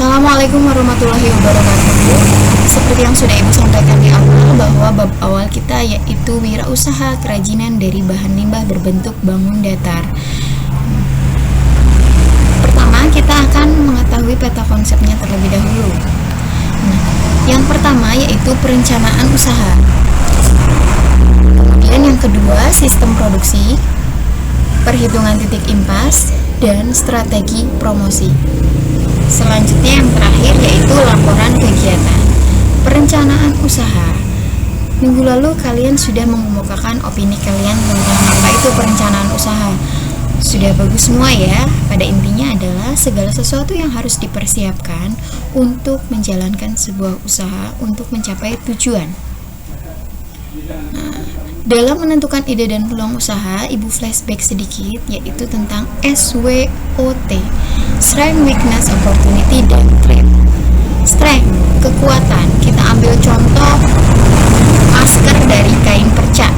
Assalamualaikum warahmatullahi wabarakatuh. Seperti yang sudah Ibu sampaikan di awal, bahwa bab awal kita yaitu wirausaha kerajinan dari bahan limbah berbentuk bangun datar. Pertama, kita akan mengetahui peta konsepnya terlebih dahulu. Yang pertama yaitu perencanaan usaha. Kemudian yang kedua, sistem produksi, perhitungan titik impas, dan strategi promosi. Selanjutnya yang terakhir yaitu laporan kegiatan. Perencanaan usaha. Minggu lalu kalian sudah mengemukakan opini kalian tentang apa itu perencanaan usaha. Sudah bagus semua ya. Pada intinya adalah segala sesuatu yang harus dipersiapkan untuk menjalankan sebuah usaha untuk mencapai tujuan. Dalam menentukan ide dan peluang usaha, Ibu flashback sedikit, yaitu tentang SWOT, Strength, Weakness, Opportunity, dan Threat. Strength, kekuatan. Kita ambil contoh masker dari kain perca.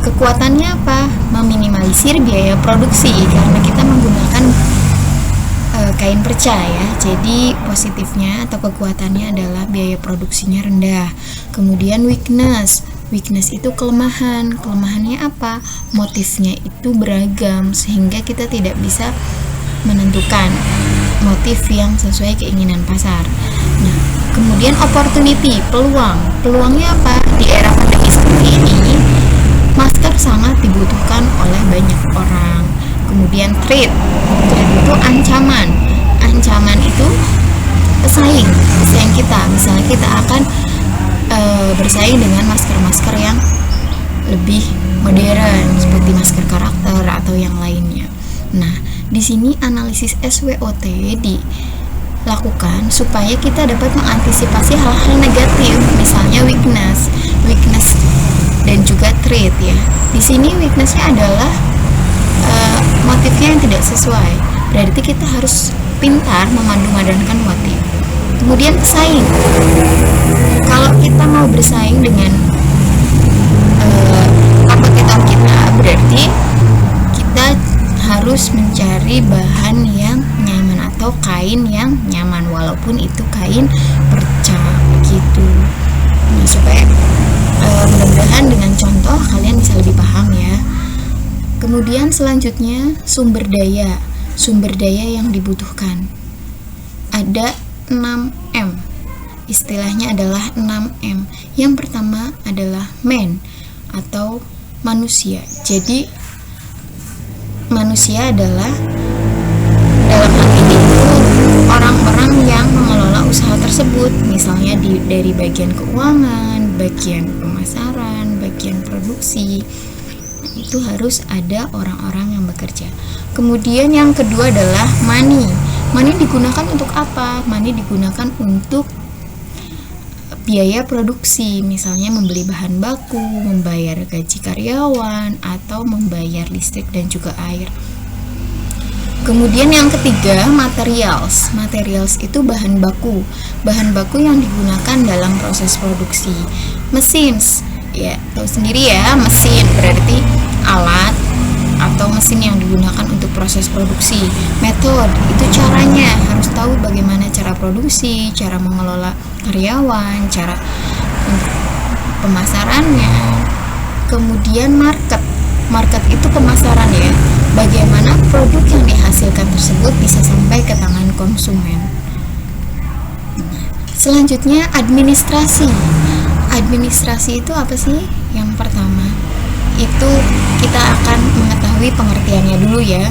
Kekuatannya apa? Meminimalisir biaya produksi, karena kita menggunakan kain perca ya. Jadi positifnya atau kekuatannya adalah biaya produksinya rendah. Kemudian weakness itu kelemahan. Kelemahannya apa? Motifnya itu beragam sehingga kita tidak bisa menentukan motif yang sesuai keinginan pasar. Nah, kemudian opportunity, peluang. Peluangnya apa? Di era pandemi seperti ini, masker sangat dibutuhkan oleh banyak orang. Kemudian threat itu ancaman. Ancaman itu pesaing kita. Misalnya kita akan bersaing dengan masker-masker yang lebih modern seperti masker karakter atau yang lainnya. Nah, di sini analisis SWOT dilakukan supaya kita dapat mengantisipasi hal-hal negatif, misalnya weakness dan juga threat ya. Di sini weaknessnya adalah motifnya yang tidak sesuai. Berarti kita harus pintar memadu-madankan motif. Kemudian pesaing. Kalau kita mau bersaing dengan kompetitor kita, berarti kita harus mencari bahan yang nyaman atau kain yang nyaman, walaupun itu kain perca gitu. Nah, supaya mudah-mudahan dengan contoh kalian bisa lebih paham ya. Kemudian selanjutnya sumber daya yang dibutuhkan. Ada 6M. Istilahnya adalah 6M. Yang pertama adalah man atau manusia. Jadi manusia adalah dalam hal ini orang-orang yang mengelola usaha tersebut, misalnya dari bagian keuangan, bagian pemasaran, bagian produksi. Itu harus ada orang-orang yang bekerja. Kemudian yang kedua adalah money. Money digunakan untuk apa? Money digunakan untuk biaya produksi, misalnya membeli bahan baku, membayar gaji karyawan, atau membayar listrik dan juga air. Kemudian yang ketiga, materials. Materials itu bahan baku yang digunakan dalam proses produksi. Machines, ya tahu sendiri ya, mesin berarti alat atau mesin yang digunakan untuk proses produksi. Metode itu caranya, harus tahu bagaimana cara produksi, cara mengelola karyawan, cara pemasarannya. Kemudian market itu pemasaran ya, bagaimana produk yang dihasilkan tersebut bisa sampai ke tangan konsumen. Selanjutnya administrasi itu apa sih? Yang pertama itu kita akan mengetahui pengertiannya dulu ya,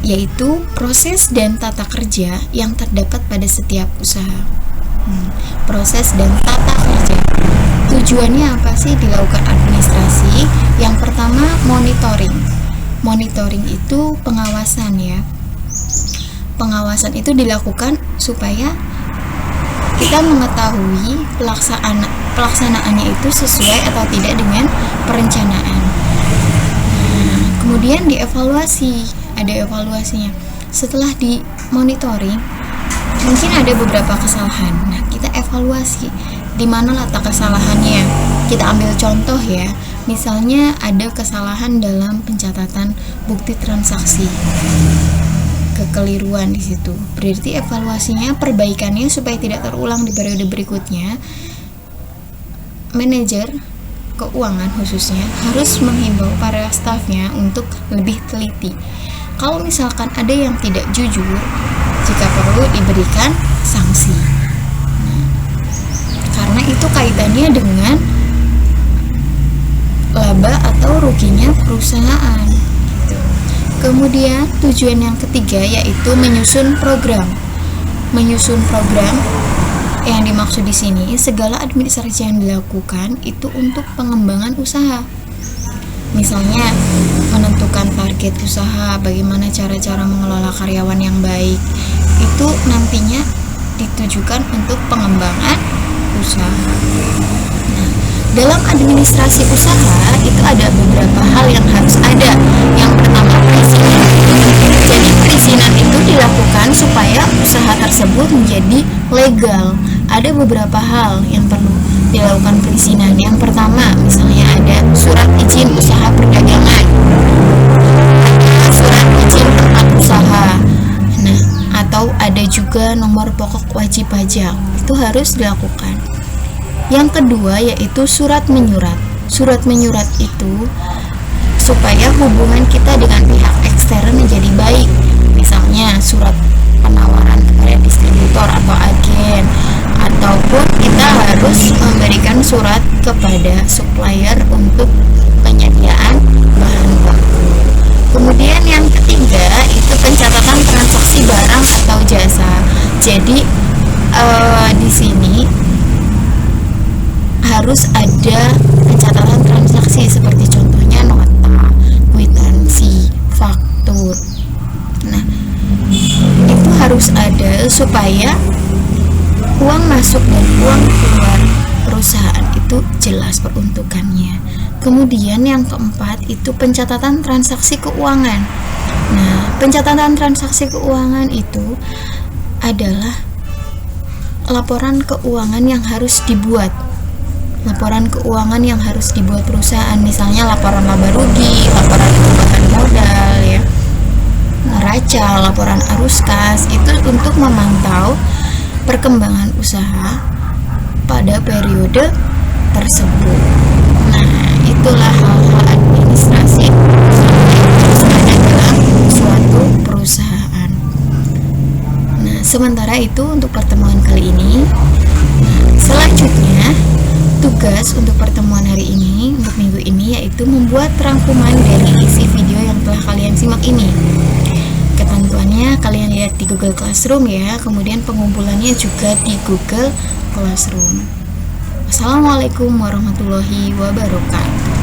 yaitu proses dan tata kerja yang terdapat pada setiap usaha. Proses dan tata kerja, tujuannya apa sih dilakukan administrasi? Yang pertama monitoring itu pengawasan ya. Pengawasan itu dilakukan supaya kita mengetahui pelaksanaannya itu sesuai atau tidak dengan perencanaan. Kemudian dievaluasi, ada evaluasinya. Setelah dimonitoring, mungkin ada beberapa kesalahan. Nah, kita evaluasi di mana letak kesalahannya. Kita ambil contoh ya. Misalnya ada kesalahan dalam pencatatan bukti transaksi. kekeliruan di situ. Berarti evaluasinya, perbaikannya supaya tidak terulang di periode berikutnya. Manajer keuangan khususnya harus menghimbau para stafnya untuk lebih teliti. Kalau misalkan ada yang tidak jujur, jika perlu diberikan sanksi. Karena itu kaitannya dengan laba atau ruginya perusahaan. Kemudian tujuan yang ketiga yaitu menyusun program. Menyusun program yang dimaksud di sini segala administrasi yang dilakukan itu untuk pengembangan usaha. Misalnya menentukan target usaha, bagaimana cara-cara mengelola karyawan yang baik. Itu nantinya ditujukan untuk pengembangan usaha. Nah, dalam administrasi usaha itu ada beberapa hal yang harus ada. Yang pertama, perizinan. Jadi perizinan itu dilakukan supaya usaha tersebut menjadi legal. Ada beberapa hal yang perlu dilakukan perizinan. Yang pertama, misalnya ada surat izin usaha perdagangan, surat izin tempat usaha. Nah, atau ada juga nomor pokok wajib pajak. Itu harus dilakukan. Yang kedua yaitu surat menyurat. Surat menyurat itu supaya hubungan kita dengan pihak ekstern menjadi baik. Misalnya surat penawaran kepada distributor atau agen, ataupun kita harus memberikan surat kepada supplier untuk penyediaan bahan baku. Kemudian yang ketiga itu pencatatan transaksi barang atau jasa. Jadi di sini harus ada pencatatan transaksi seperti contohnya nota, kwitansi, faktur. Nah, itu harus ada supaya uang masuk dan uang keluar perusahaan itu jelas peruntukannya. Kemudian yang keempat itu pencatatan transaksi keuangan. Nah, pencatatan transaksi keuangan itu adalah laporan keuangan yang harus dibuat. Laporan keuangan yang harus dibuat perusahaan, misalnya laporan laba rugi, laporan perubahan modal ya, neraca, laporan arus kas, itu untuk memantau perkembangan usaha pada periode tersebut. Nah, itulah hal-hal administrasi yang harus ada dalam suatu perusahaan. Nah, sementara itu untuk pertemuan kali ini. Selanjutnya, tugas untuk pertemuan hari ini, untuk minggu ini, yaitu membuat rangkuman dari isi video yang telah kalian simak ini. Ketentuannya kalian lihat di Google Classroom ya, kemudian pengumpulannya juga di Google Classroom. Wassalamualaikum warahmatullahi wabarakatuh.